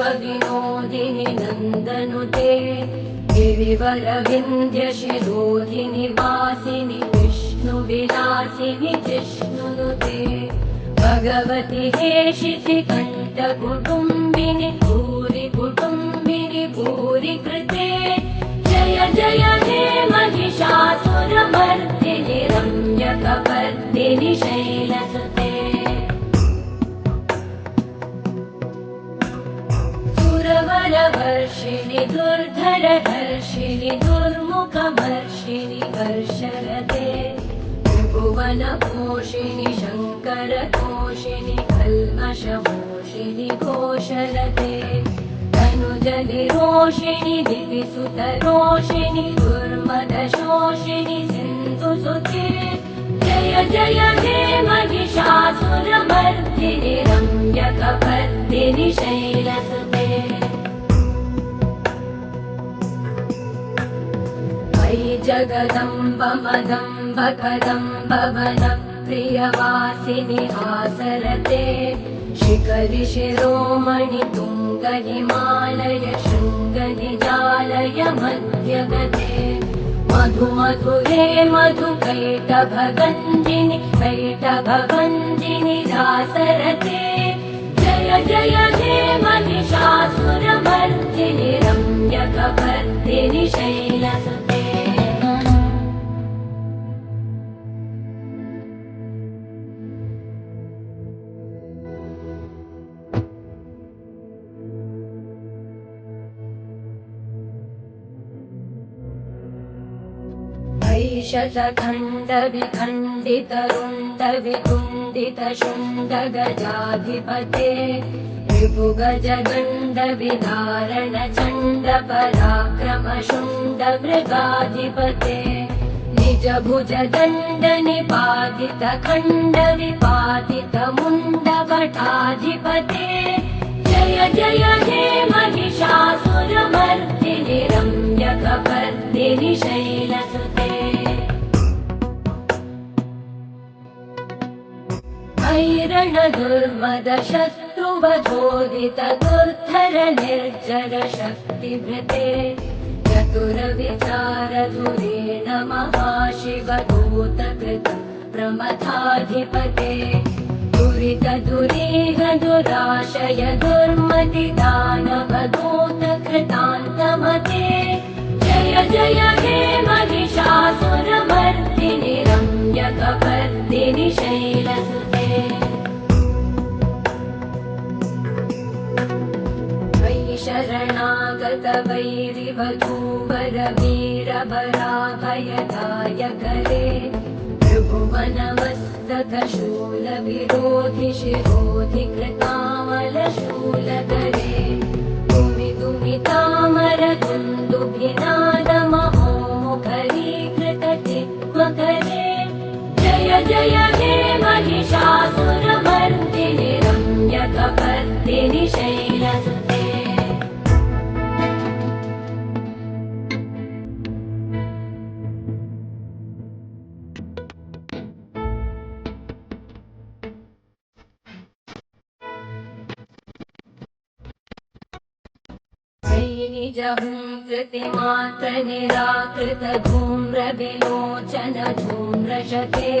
विश्वविनोदिनि नन्दनुते गिरिवरविन्ध्यशिरोधिनि वासिनि विष्णुविलासिनि जिष्णुनुते भगवति हेशितिकण्ठकुटुम्बिनि भूरि कुटुम्बिनि भूरि कृते जय जय हे महिषासुरमर्दिनि रम्यकपर्दिनि शैलसुते सुरवरवर्षिणि दुर्धरहर्षिणि दुर्मुखमर्षिणि हर्षरते त्रिभुवनपोषिणि शङ्करतोषिणि कल्मषमोषिणि घोषरते तनुजनिरोषिणि दिविसुतरोषिणि दुर्मदशोषिणि सिन्धुसुते जय जय हे महिषासुरमर्दिनि रम्यकपर्दिनि शैलसुते मयि जगदम्ब मदम्ब कदम्ब वनप्रियवासिनि हासरते शिखरि शिरोमणि तुङ्ग हिमालय शृङ्गनिजालय मध्यगते मधु मधुरे मधुकैटभगञ्जिनि कैटभगञ्जिनि दासरते जय जय हे महिषासुरमर्दिनि रम्यकपर्दिनि शैलसुते ऐशतखण्डविखण्डितरुण्डविकुण्डितशुण्डगजाधिपते रिपुगजगण्डविदारण चण्डपराक्रमशुण्डमृगाधिपते निजभुजदण्डनिपातितखण्डविपातितमुण्डभटाधिपते जय जय हे महिषासुरमर्दिनि रम्यकपर्दिनि शैलसुते ऐरणदुर्मदशत्रुवधोदित दुर्धर निर्जर शक्तिभृते चतुरविचारधुरेण महाशिवदूतकृत प्रमथाधिपते दुरितदुरीह दुराशय दुर्मतिदानवदूतकृतान्तमते जय जय हे महिषासुरमर्दिनि रम्यकपर्दिनि शैलसुते शरणागत वैरिवधूवर वीरबलाभयदायकरे त्रिभुवनमस्तक शूलविरोधि शिरोधि कृतामलशूलकरे तुमितामर दुन्दुभिनादमहोमुखरीकृतचित्मकरे जय जय हे महिषासुरमर्दिनि रम्यकपर्दिनि शैलसुते निजहुंकृतिमात्र निराकृत धूम्रविलोचन धूम्रशते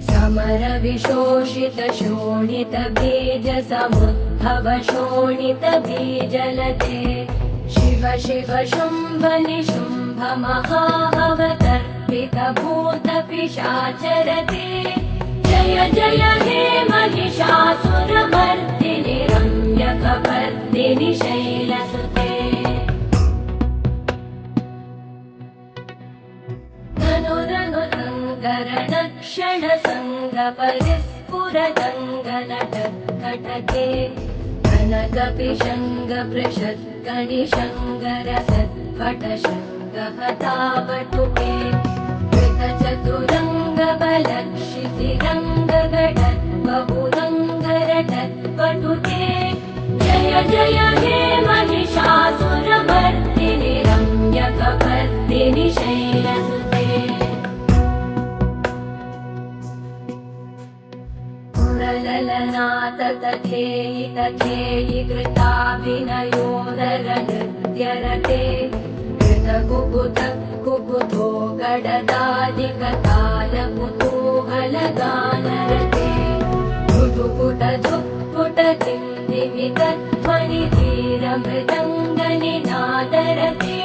समर विशोषित शोणित बीज समुद्भव शोणित बीजलते शिव शिव शुम्भ निशुम्भ महाभवतर्पित भूत पिशाचरते जय जय हे महिषासुरमर्दिनि रम्यकपर्दिनि शैलसुते धनुरनुसङ्गरणक्षण सङ्गपरिस्फुरदङ्गनटत्कटके कनकपिशङ्गपृषत्कणिशङ्गरसत्पटशङ्गहतावटुके कृतचतुरङ्गबलक्षितिरङ्गघटद्बहुरङ्गरटत्पटुके जय जय हे महिषासुरमर्दिनि रम्यकपर्दिनि शैलसुते ललाट तथेयि तथेयि कृताभिनयोदर नृत्यरते कृतकुकुत कुकुतो गडदादिकतालकुतूहलगानरते कुटुकुट झुक्कुट धीरमृदङ्गनिनादरते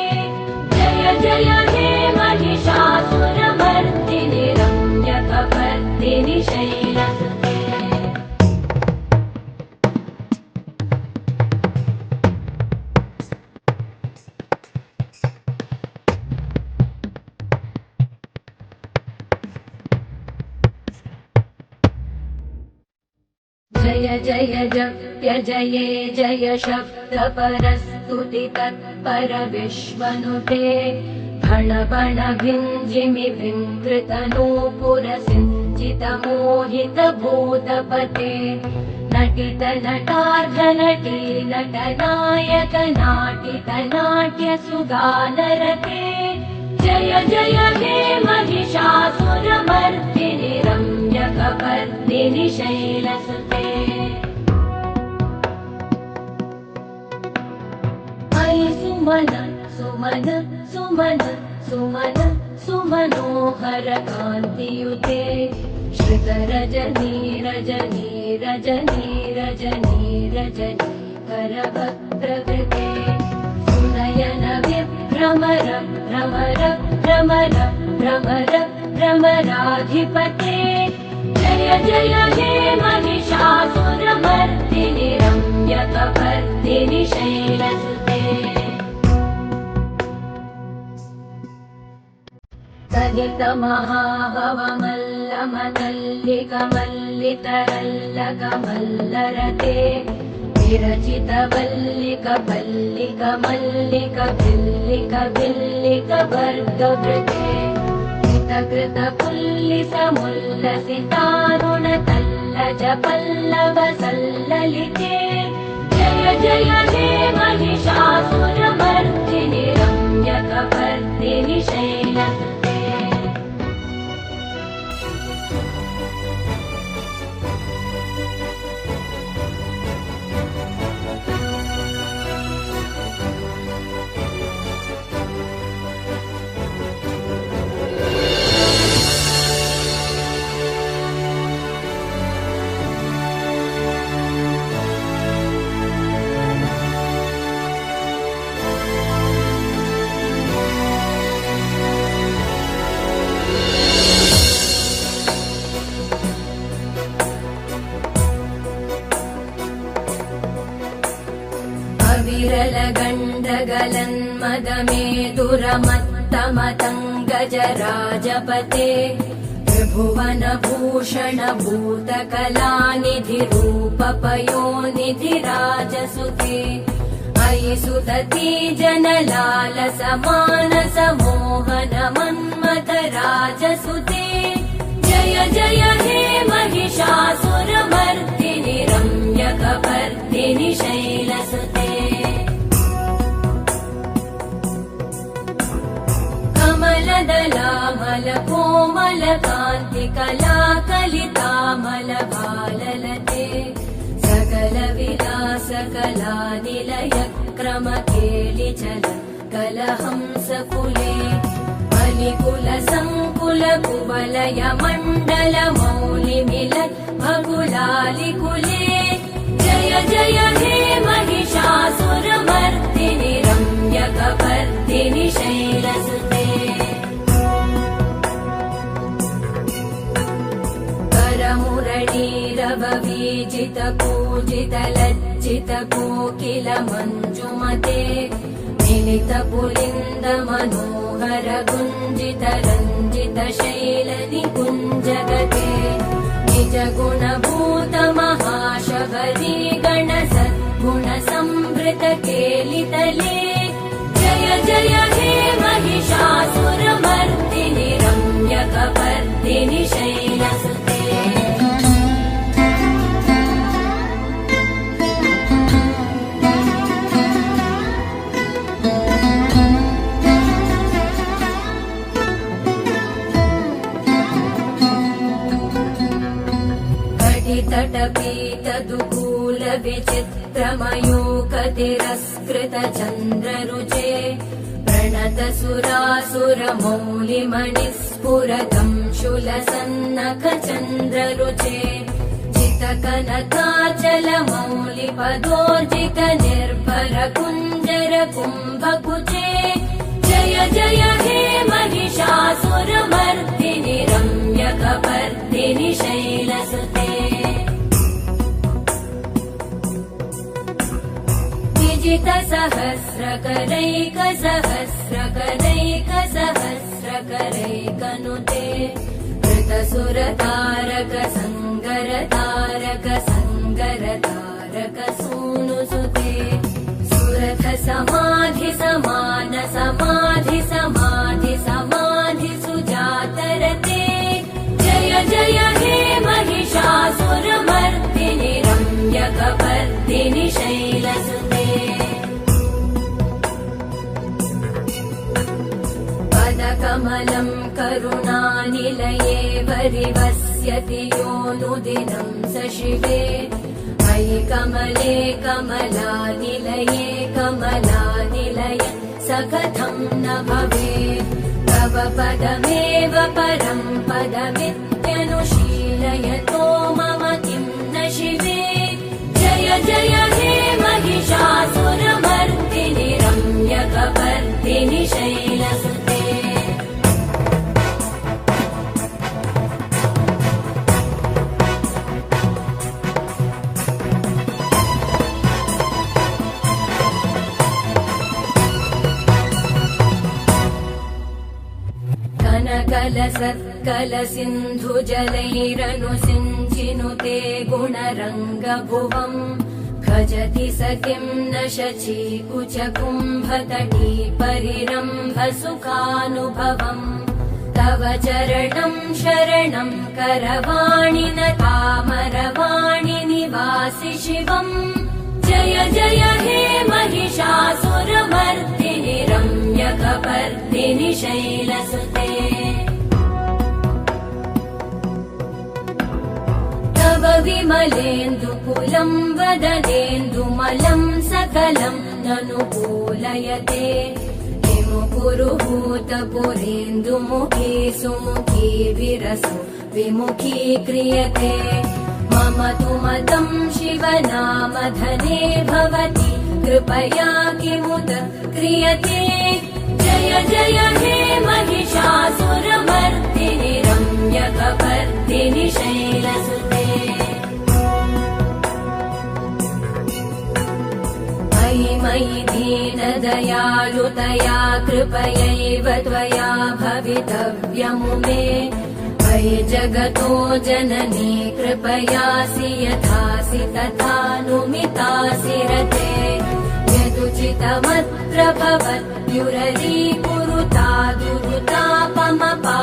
जय जय हे महिषासुरमर्दिनि रम्यकपर्दिनि शैलसुते जय जय जप्य जये जय शब्दपरस्तुति तत्पर विश्वनुते भण बण भिञ्जिमि भिङ्कृतनूपुरसिञ्चित मोहित भूतपते नटित नटार्धनटी नटनायक नाटित नाट्य सुगानरते जय जय हे महिषासुरमर्दिनि रम्यकपर्दिनि शैलसुते अयि सुमन सुमन सुमन सुमन सुमनोहर कान्तियुते श्रितरजनी रजनी रजनी रजनी रजनी करवक्त्रकृते सुनयन विभ्रमर भ्रमर भ्रमर भ्रमर भ्रमराधिपते जय जय हे महिषासुरमर्दिनि रम्यकपर्दिनि शैलसुते सहित महाभवमल्लमदल्लिकमल्लितरल्लकमल्लरते विरचित वल्लिक वल्लिक मल्लिक भिल्लिक भिल्लिक वर्गकृते कृत पुल्लिस मुल्लसितारुण तल्लज पल्लव सल्ललिते जय जय हे महिषासुरमर्दिनि रम्यकपर्दिनि शैलसुते विरलगण्डगलन्मदमेदुरमत्तमतङ्गजराजपते त्रिभुवनभूषण भूतकलानिधिरूपपयोनिधिराजसुते अयि सुदती जनलालसमानस मोहन मन्मथ राजसुते जय जय हे महिषासुरमर्दिनि रम्यकपर्दिनि शैलसुते कमलदलामल कोमल कान्ति कलाकलितामल भाललते सकल विलास कलानिलय क्रम केलिचल कलहंसकुले बलिकुल संकुल कुवलय मण्डल मौलिमिलत् भगुलालिकुले जय जय हे महिषासुरमर्दिनि रम्यकपर्दिनि शैलसुते करमुरळीरववीजित पूजित लज्जित कोकिल मञ्जुमते मिलित पुलिन्द मनोहर गुञ्जित रञ्जित शैल निकुञ्जगते निज गुणभूत महाशबरी गण सद्गुण संभृत केलितले जय जय हे महिषासुरमर्दिनि रम्यकपर्दिनि शैलसुते तटपी विचित्रमयूकतिरस्कृतचन्द्ररुचे प्रणतसुरासुरमौलिमणिस्फुरतम् शूलसन्नखचन्द्ररुचे जितकनकाचलमौलिपदोर्जितनिर्भरकुञ्जरकुम्भकुचे जय जय हे महिषासुरमर्दिनि रम्यकपर्दिनि शैलसुते विजितसहस्रकरैकसहस्रकरैकसहस्रकरैकनुते कृतसुरतारक संगरतारक संगरतारक सूनुसुते सुरथ समाधि समान समाधि समाधि समाधि सुजातरते जय जय हे महिषासुरमर्दिनि रम्यकपर्दिनि शैलसुते पदकमलम् करुणानिलये वरिवस्यति योऽनुदिनं स शिवे मयि कमले कमलानिलये कमलानिलय स कथं न भवेत् तव पदमेव परं पदमित्यनुशीलयतो मम किं न शिवे जय जय हे महिषासुरमर्दिनि रम्यकपर्दिनि शैलसुते कनकलसत्कलसिन्धुजलैरनुसिञ्चिनुते गुणरङ्गभुवम् खजति स किं न शचीकुचकुम्भतटी परिरम्भसुखानुभवम् तव चरणं शरणं करवाणि न तामरवाणि निवासि शिवम् जय जय हे महिषासुरमर्दिनि रम्यकपर्दिनि शैलसुते तव विमलेन्दुकुलं वदनेन्दुमलं सकलं ननुकूलयते किमुकुरुहूतपुरेन्दुमुखी सुमुखी विरसो विमुखी क्रियते मम तु मतं शिवनामधने भवति कृपया किमुत क्रियते जय जय हे महिषासुरमर्दिनि रम्यकपर्दिनि शैलसुते मयि मयि दीनदयालुतया कृपयैव त्वया भवितव्यमुमे मयि जगतो जननी कृपयासि यथासि तथानुमितासि रते यदुचितमत्र भवत्युररी कुरुता दुरुतापमपा